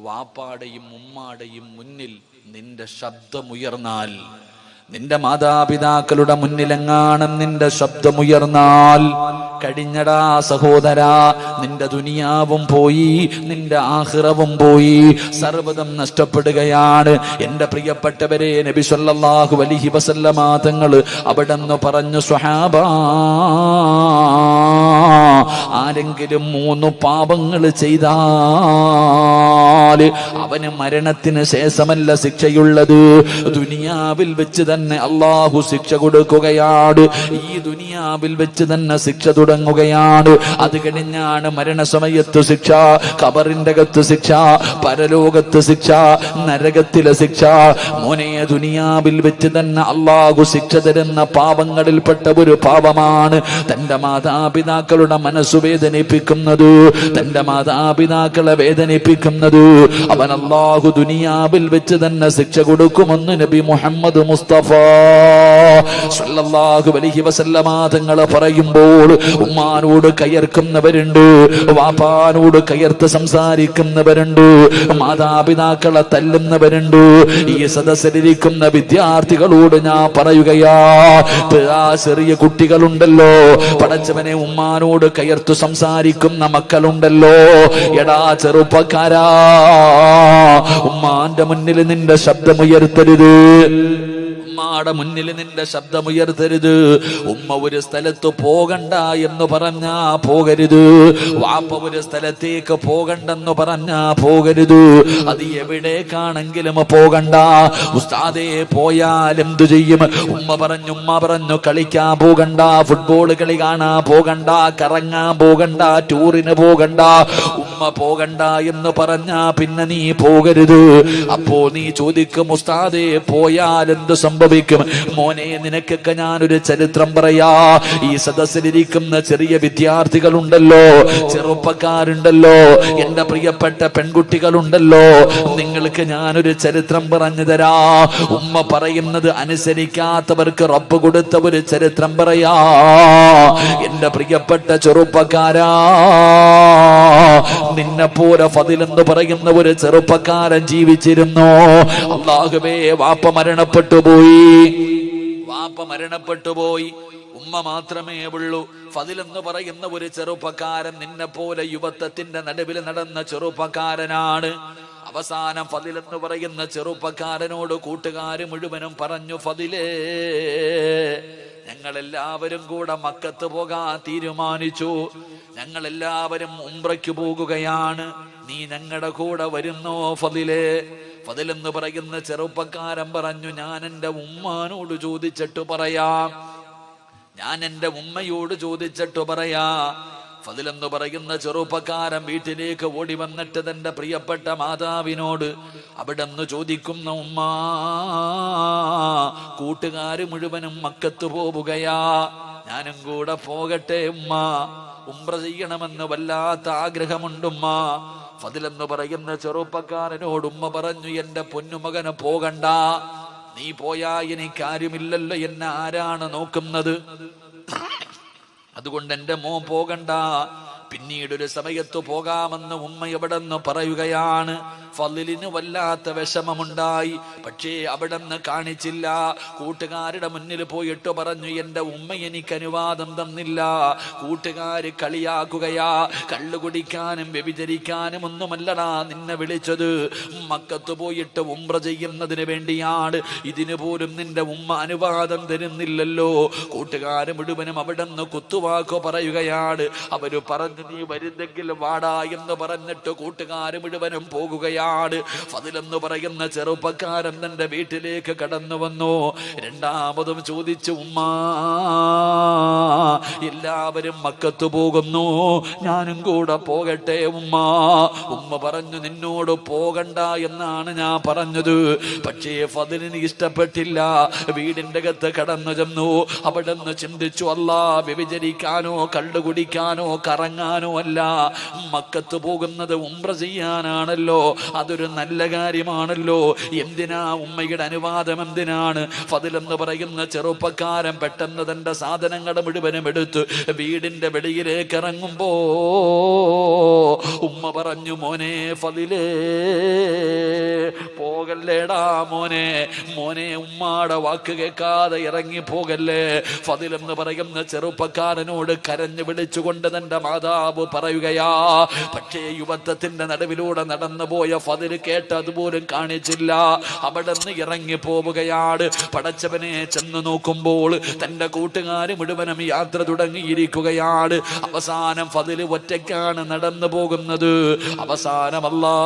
വാപ്പാടെയും ഉമ്മാടെയും മുന്നിൽ നിന്റെ ശബ്ദമുയർന്നാൽ, നിന്റെ മാതാപിതാക്കളുടെ മുന്നിലെങ്ങാനും നിന്റെ ശബ്ദമുയർന്നാൽ കഴിഞ്ഞടാ സഹോദരാ, നിന്റെ ദുനിയാവും പോയി, നിന്റെ ആഖിറവും പോയി, സർവ്വതും നഷ്ടപ്പെടുകയാണ്. എന്റെ പ്രിയപ്പെട്ടവരെ, നബി സല്ലല്ലാഹു അലൈഹി വസല്ലമ തങ്ങൾ അവിടെന്ന് പറഞ്ഞു, സ്വഹാബാ, ആരെങ്കിലും 3 പാപങ്ങൾ ചെയ്താൽ അവന് മരണത്തിന് ശേഷമല്ല ശിക്ഷയുള്ളത്, ദുനിയാവിൽ വെച്ച് തന്നെ അള്ളാഹു ശിക്ഷ കൊടുക്കുകയാണ്. ഈ ദുനിയാവിൽ വെച്ച് തന്നെ ശിക്ഷ തുടങ്ങുകയാണ്. അത് കഴിഞ്ഞാണ് മരണസമയത്ത് ശിക്ഷ, ഖബറിന്റെ അകത്ത് ശിക്ഷ, പരലോകത്ത് ശിക്ഷ, നരകത്തിലെ ശിക്ഷ. മോനെ, ദുനിയാവിൽ വെച്ച് തന്നെ അള്ളാഹു ശിക്ഷ തരുന്ന പാപങ്ങളിൽപ്പെട്ട ഒരു പാപമാണ് തന്റെ മാതാപിതാക്കളുടെ മനസ്സു വേദനിപ്പിക്കുന്നത്, തന്റെ മാതാപിതാക്കളെ വേദനിപ്പിക്കുന്നത്. അവൻ അള്ളാഹു ദുനിയാവിൽ വെച്ച് തന്നെ ശിക്ഷ കൊടുക്കുമെന്ന് നബി മുഹമ്മദ് മുസ്തഫ സല്ലല്ലാഹു അലൈഹി വസല്ലമ തങ്ങൾ പറയുമ്പോൾ ഉമ്മാനോട് കയർക്കുന്നവരുണ്ട്, വാപ്പാനോട് കയർത്ത് സംസാരിക്കുന്നവരുണ്ട്, മാതാപിതാക്കളെ തല്ലുന്നവരുണ്ട്. ഈ സദസ്സിലിരിക്കുന്ന വിദ്യാർത്ഥികളോട് ഞാൻ പറയുകയാ, ചെറിയ കുട്ടികളുണ്ടല്ലോ, പടച്ചവനെ ഉമ്മാനോട് കയർത്തു സംസാരിക്കുന്ന മക്കളുണ്ടല്ലോ, എടാ ചെറുപ്പക്കാരാ, ഉമ്മാന്റെ മുന്നിൽ നിന്റെ ശബ്ദമുയർത്തരുത്, ഉമ്മാടെ മുന്നിൽ നിന്റെ ശബ്ദമുയർത്തരുത്. ഉമ്മ ഒരു സ്ഥലത്ത് പോകണ്ട എന്ന് പറഞ്ഞാ പോകരുത്, വാപ്പ ഒരു സ്ഥലത്തേക്ക് പോകണ്ടെന്ന് പറഞ്ഞാ പോകരുത്. അത് എവിടേക്കാണെങ്കിലും പോകണ്ട. ഉസ്താദേ, പോയാൽ എന്തു ചെയ്യും? ഉമ്മ പറഞ്ഞു കളിക്കാൻ പോകണ്ട, ഫുട്ബോൾ കളി കാണാൻ പോകണ്ട, കറങ്ങാൻ പോകണ്ട, ടൂറിന് പോകണ്ട. ഉമ്മ പോകണ്ട എന്ന് പറഞ്ഞാ പിന്നെ നീ പോകരുത്. അപ്പോ നീ ചോദിക്കും, ഉസ്താദേ, പോയാൽ എന്ത് സംഭവിക്കും? മോനെ, നിനക്കൊക്കെ ഞാനൊരു ചരിത്രം പറയാ. ഈ സദസ്സിലിരിക്കുന്ന ചെറിയ വിദ്യാർത്ഥികളുണ്ടല്ലോ, ചെറുപ്പക്കാരുണ്ടല്ലോ, എന്റെ പ്രിയപ്പെട്ട പെൺകുട്ടികളുണ്ടല്ലോ, നിങ്ങൾക്ക് ഞാനൊരു ചരിത്രം പറഞ്ഞു തരാ. ഉമ്മ പറയുന്നത് അനുസരിക്കാത്തവർക്ക് റബ്ബ് കൊടുത്ത ഒരു ചരിത്രം പറയാ. എന്റെ പ്രിയപ്പെട്ട ചെറുപ്പക്കാരാ, നിന്നെ പോലെ ഫദിൽ എന്ന് പറയുന്ന ഒരു ചെറുപ്പക്കാരൻ ജീവിച്ചിരുന്നു. അല്ലാഹുവേ, വാപ്പ മരണപ്പെട്ടു പോയി, ഉമ്മ മാത്രമേ ഉള്ളൂ. ഫദിൽ എന്ന് പറയുന്ന ഒരു ചെറുപ്പക്കാരൻ നിന്നെ പോലെ യുവത്വത്തിന്റെ നടുവിൽ നടന്ന ചെറുപ്പക്കാരനാണ്. അവസാനം ഫദിൽ എന്ന് പറയുന്ന ചെറുപ്പക്കാരനോട് കൂട്ടുകാര് മുഴുവനും പറഞ്ഞു, ഫദിലേ, ഞങ്ങളെല്ലാവരും കൂടെ മക്കത്ത് പോകാൻ തീരുമാനിച്ചു, ഞങ്ങളെല്ലാവരും ഉംറയ്ക്ക് പോകുകയാണ്, നീ ഞങ്ങളുടെ കൂടെ വരുന്നോ ഫദിലേ? ഫദിൽ എന്ന് പറയുന്ന ചെറുപ്പക്കാരൻ പറഞ്ഞു, ഞാൻ എൻ്റെ ഉമ്മാനോട് ചോദിച്ചിട്ട് പറയാം, ഞാൻ എൻ്റെ ഉമ്മയോട് ചോദിച്ചിട്ട് പറയാ. ഫദിൽ എന്ന് പറയുന്ന ചെറുപ്പക്കാരൻ വീട്ടിലേക്ക് ഓടി വന്നിട്ട് തന്റെ പ്രിയപ്പെട്ട മാതാവിനോട് അവിടെ നിന്ന് ചോദിക്കുന്ന, ഉമ്മാ, കൂട്ടുകാര് മുഴുവനും മക്കത്ത് പോവുകയാ, ഞാനും കൂടെ പോകട്ടെ ഉമ്മ? ഉംറ ചെയ്യണമെന്ന് വല്ലാത്ത ആഗ്രഹമുണ്ടുമ്മ. ഫദിൽ എന്ന് പറയുന്ന ചെറുപ്പക്കാരനോട് ഉമ്മ പറഞ്ഞു, എന്റെ പൊന്നുമകന് പോകണ്ട, നീ പോയാ എനിക്കാരുമില്ലല്ലോ, എന്നെ ആരാണ് നോക്കുന്നത്? അതുകൊണ്ട് എന്റെ മോൻ പോകണ്ട, പിന്നീടൊരു സമയത്ത് പോകാമെന്ന് ഉമ്മ എവിടെ നിന്ന് പറയുകയാണ്. ഫളിലിന് വല്ലാത്ത വിഷമമുണ്ടായി, പക്ഷേ അവിടെ നിന്ന് കാണിച്ചില്ല. കൂട്ടുകാരുടെ മുന്നിൽ പോയിട്ട് പറഞ്ഞു, എന്റെ ഉമ്മ എനിക്ക് അനുവാദം തന്നില്ല, കൂട്ടുകാര് കളിയാക്കുകയാ, കള്ളു കുടിക്കാനും വ്യഭിചരിക്കാനും ഒന്നുമല്ലടാ നിന്നെ വിളിച്ചത്, മക്കത്ത് പോയിട്ട് ഉംറ ചെയ്യുന്നതിന് വേണ്ടിയാണ്, ഇതിനു പോലും നിന്റെ ഉമ്മ അനുവാദം തരുന്നില്ലല്ലോ. കൂട്ടുകാര് മുഴുവനും അവിടെ നിന്ന് കുത്തുവാക്കോ പറയുകയാണ്. അവര് പറഞ്ഞു, നീ വരുന്നെങ്കിൽ വാടാ എന്ന് പറഞ്ഞിട്ട് കൂട്ടുകാര് മുഴുവനും പോകുകയാണ്. ഫദിൽ എന്ന് പറയുന്ന ചെറുപ്പക്കാരൻ തന്റെ വീട്ടിലേക്ക് കടന്നു വന്നു. രണ്ടാമതും ചോദിച്ചു, ഉമ്മാ, എല്ലാവരും മക്കത്ത് പോകുന്നു, ഞാനും കൂടെ പോകട്ടെ ഉമ്മ? ഉമ്മ പറഞ്ഞു, നിന്നോട് പോകണ്ട എന്നാണ് ഞാൻ പറഞ്ഞത്. പക്ഷേ ഫദിലിന് ഇഷ്ടപ്പെട്ടില്ല. വീടിന്റെ അകത്ത് കടന്നു ചെന്നു. അവിടെ നിന്ന് ചിന്തിച്ചു, അല്ലാ, വ്യഭിചരിക്കാനോ കള്ളു കുടിക്കാനോ കറങ്ങാനോ അല്ല, മക്കത്ത് പോകുന്നത് ഉംറ ചെയ്യാനാണല്ലോ. അതൊരു നല്ല കാര്യമാണല്ലോ. എന്തിനാ ഉമ്മയുടെ അനുവാദം എന്തിനാണ്? ഫദിലെന്ന് പറയുന്ന ചെറുപ്പക്കാരൻ പെട്ടെന്ന് തന്റെ സാധനങ്ങൾ മുഴുവനും എടുത്ത് വീടിന്റെ വെളിയിലേക്ക് ഇറങ്ങുമ്പോ ഉമ്മ പറഞ്ഞു, മോനെ ഫദിലേ, പോകല്ലേടാ മോനെ, മോനെ ഉമ്മാടെ വാക്ക് കേൾക്കാതെ ഇറങ്ങി പോകല്ലേ. ഫദിലെന്ന് പറയുന്ന ചെറുപ്പക്കാരനോട് കരഞ്ഞു വിളിച്ചുകൊണ്ട് തന്റെ മാതാവ് പറയുകയാ. പക്ഷേ യുവത്വത്തിന്റെ നടുവിലൂടെ നടന്നു പോയ ഫദില് കേട്ട് അതുപോലും കാണിച്ചില്ല. അവിടെ നിന്ന് ഇറങ്ങി പോവുകയാണ്. പടച്ചവനെ ചെന്ന് നോക്കുമ്പോൾ തന്റെ കൂട്ടുകാര് മുഴുവനും യാത്ര തുടങ്ങിയിരിക്കുകയാണ്. അവസാനം ഫദില് ഒറ്റയ്ക്കാണ് നടന്നു പോകുന്നത്. അവസാനമല്ലാ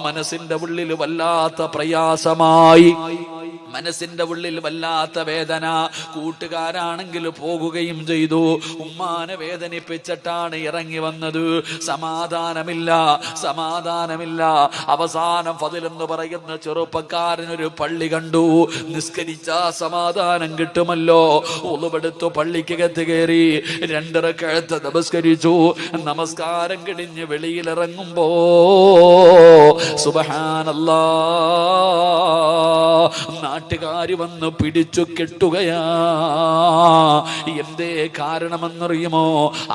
മനസ്സിന്റെ ഉള്ളിൽ വല്ലാത്ത പ്രയാസമായി, മനസ്സിന്റെ ഉള്ളിൽ വല്ലാത്ത വേദന. കൂട്ടുകാരാണെങ്കിൽ പോകുകയും ചെയ്തു. ഉമ്മാനെ വേദനിപ്പിച്ചിട്ടാണ് ഇറങ്ങി വന്നത്. സമാധാനമില്ല, സമാധാനമില്ല. അവസാനം ഫദിലെന്ന് പറയുന്ന ചെറുപ്പക്കാരനൊരു പള്ളി കണ്ടു. നിസ്കരിച്ചാ സമാധാനം കിട്ടുമല്ലോ. ഉളുവെടുത്തു പള്ളിക്കകത്ത് കയറി 2 റക്അത്ത് നമസ്കരിച്ചു. നമസ്കാരം കഴിഞ്ഞ് വെളിയിലിറങ്ങുമ്പോ സുബ്ഹാനല്ലാഹ്, നാട്ടുകാര് വന്ന് പിടിച്ചു കെട്ടുകയാ. എന്തേ കാരണമെന്നറിയുമോ?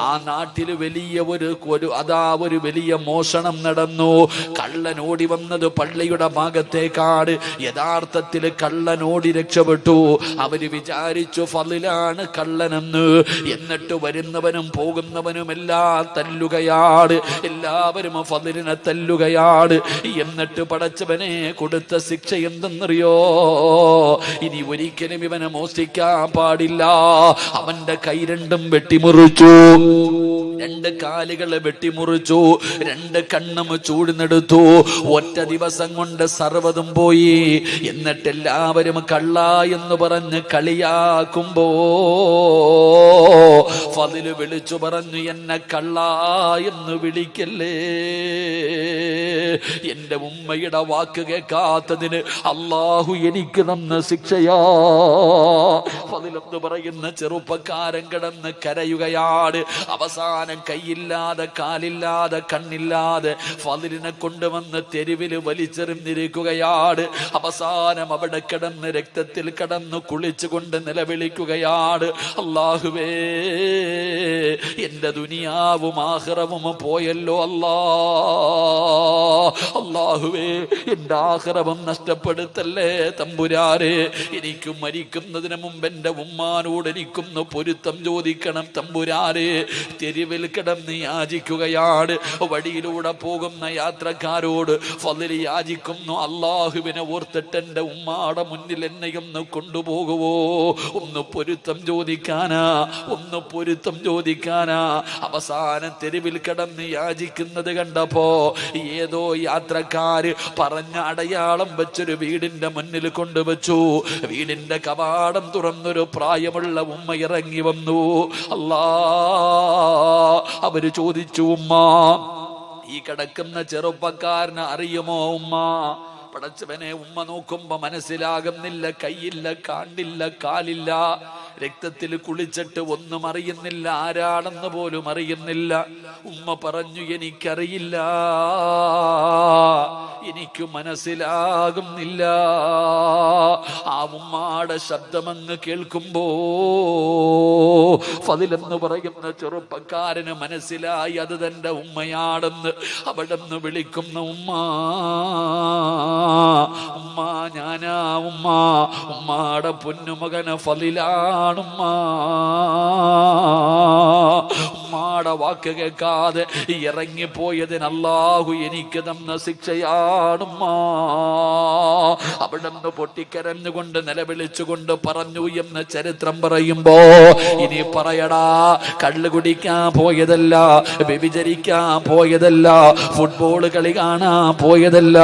ആ നാട്ടിൽ വലിയ ഒരു വലിയ മോഷണം നടന്നു. കള്ളനോടി വന്നത് പള്ളിയുടെ ഭാഗത്തേക്കാണ്. യഥാർത്ഥത്തിൽ കള്ളനോടി രക്ഷപ്പെട്ടു. അവര് വിചാരിച്ചു ഫളിലാണ് കള്ളനെന്ന്. എന്നിട്ട് വരുന്നവനും പോകുന്നവനും എല്ലാം തല്ലുകയാണ്. എല്ലാവരും ഫളിലിനെ തല്ലുകയാണ്. എന്നിട്ട് പടച്ചവനെ കൊടുത്ത ശിക്ഷ എന്തെന്നറിയോ? ഇനി ഒരിക്കലും ഇവനെ മോഷ്ടിക്കാൻ പാടില്ല. അവന്റെ കൈ 2 വെട്ടിമുറിച്ചു, 2 കാലുകളെ വെട്ടിമുറിച്ചു, 2 കണ്ണും ചൂടുന്നെടുത്തു. ഒറ്റ ദിവസം കൊണ്ട് സർവ്വതും പോയി. എന്നിട്ട് എല്ലാവരും കള്ള എന്ന് പറഞ്ഞ് കളിയാക്കുമ്പോ ഫളില് വിളിച്ചു പറഞ്ഞു, എന്നെ കള്ള എന്ന് വിളിക്കല്ലേ. എന്റെ ഉമ്മയുടെ വാക്ക് കേൾക്കാത്തതിന് അല്ലാഹു എനിക്ക് തന്ന ശിക്ഷയാ. ഫളിലെന്ന് പറയുന്ന ചെറുപ്പക്കാരൻ കിടന്ന് കരയുകയാണ്. അവസാനം കൈയില്ലാതെ കാലില്ലാതെ കണ്ണില്ലാതെ ഫളിലിനെ കൊണ്ടുവന്ന് തെരുവിൽ വലിച്ചെറിഞ്ഞിരിക്കുകയാണ്. അവസാനം അവിടെ കിടന്ന് രക്തത്തിൽ കിടന്ന് കുളിച്ചുകൊണ്ട് നിലവിളിക്കുകയാണ്, അല്ലാഹുവേ, എന്റെ ദുനിയാവും ആഖിറവും പോയല്ലോ അല്ലാ. അല്ലാഹുവേ, എന്റെ ആഖിറവും നഷ്ടപ്പെടുത്തല്ലേ തമ്പുരാനെ. എനിക്ക് മരിക്കുന്നതിന് മുമ്പ് എന്റെ ഉമ്മാനോട് എനിക്കൊന്ന് പൊരുത്തം ചോദിക്കണം തമ്പുരാനെ. തെരുവിൽ കിടന്ന് യാചിക്കുകയാണ്. വഴിയിലൂടെ പോകുന്ന യാത്രക്കാരോട് ഫളില് യാചിക്കുന്നു, അല്ലാഹുവിനെ ഓർത്തിട്ട് എന്റെ ഉമ്മാടെ മുന്നിൽ എന്നെയൊന്ന് കൊണ്ടുപോകുവോ? ഒന്ന് പൊരുത്തം ചോദിക്കാനാ, ഒന്ന് പൊരുത്തം ചോദിക്കാനാ. അവസാനം തെരുവിൽ കിടന്ന് യാചിക്കുന്നത് കണ്ടപ്പോ ഏതോ യാത്രക്കാര് പറഞ്ഞ അടയാളം വെച്ചൊരു വീടിന്റെ മുന്നിൽ കൊണ്ടുവച്ചു. വീടിന്റെ കവാടം തുറന്നൊരു പ്രായമുള്ള ഉമ്മ ഇറങ്ങി വന്നു. അല്ലാ, അവര് ചോദിച്ചു, ഉമ്മ, ഈ കിടക്കുന്ന ചെറുപ്പക്കാരനെ അറിയുമോ ഉമ്മ? പടച്ചവനെ, ഉമ്മ നോക്കുമ്പോ മനസ്സിലാകുന്നില്ല. കൈയില്ല, കാണില്ല, കാലില്ല, രക്തത്തിൽ കുളിച്ചിട്ട് ഒന്നും അറിയുന്നില്ല, ആരാണെന്ന് പോലും അറിയുന്നില്ല. ഉമ്മ പറഞ്ഞു, എനിക്കറിയില്ല, എനിക്ക് മനസ്സിലാകുന്നില്ല. ആ ഉമ്മാടെ ശബ്ദമങ്ങ് കേൾക്കുമ്പോ ഫളിലെന്ന് പറയുന്ന ചെറുപ്പക്കാരന് മനസ്സിലായി അത് തന്റെ ഉമ്മയാണെന്ന്. അവിടെ നിന്ന് വിളിക്കുന്ന ഉമ്മ, ഉമ്മ ഞാനാ ഉമ്മ, ഉമ്മാടെ പൊന്നുമകന് ഫളിലാണുമ്മ. ഉമ്മാടെ വാക്ക് കേൾക്കാതെ ഇറങ്ങിപ്പോയതിന് അല്ലാഹു എനിക്ക് തന്ന ശിക്ഷയാണുമ്മ. അവിടെ നിന്ന് പൊട്ടിക്കരഞ്ഞുകൊണ്ട് നിലവിളിച്ചുകൊണ്ട് പറഞ്ഞു എന്ന് ചരിത്രം പറയുമ്പോ ഇനി പറയടാ, കള്ള് കുടിക്കാൻ പോയതല്ല, വ്യഭിചരിക്കാൻ പോയതല്ല, ഫുട്ബോൾ കളി കാണാൻ പോയതല്ല,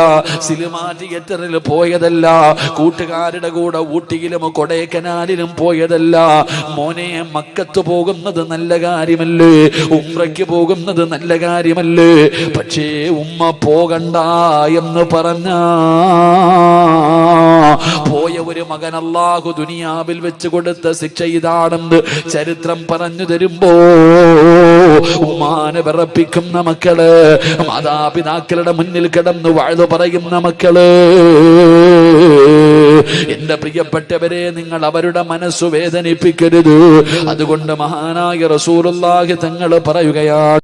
സിനിമാ തിയേറ്ററിൽ പോയതല്ല, കൂട്ടുകാരുടെ കൂടെ ഊട്ടിയിലും കൊടൈക്കനാലിലും പോയതല്ല. മോനെ, മക്കത്ത് പോകുന്നത് നല്ല കാര്യമല്ലേ, ഉംറയ്ക്ക് പോകുന്നത് നല്ല കാര്യമല്ലേ. പക്ഷേ ഉമ്മ പോകണ്ട എന്ന് പറഞ്ഞ പോയ ഒരു മകൻ അല്ലാഹു ദുനിയാവിൽ വെച്ച് കൊടുത്ത ശിക്ഷ ഇതാണെന്ന് ചരിത്രം പറഞ്ഞു തരുമ്പോ ഉമ്മാനെ വിറപ്പിക്കുന്ന മക്കള്, മാതാപിതാക്കളുടെ മുന്നിൽ കിടന്ന് വാഴ്ന്നു പറയുന്ന മക്കള്, എന്റെ പ്രിയപ്പെട്ടവരെ, നിങ്ങൾ അവരുടെ മനസ്സു വേദനിപ്പിക്കരുത്. അതുകൊണ്ട് മഹാനായ റസൂലുള്ളാഹി തങ്ങൾ പറയുകയാണ്,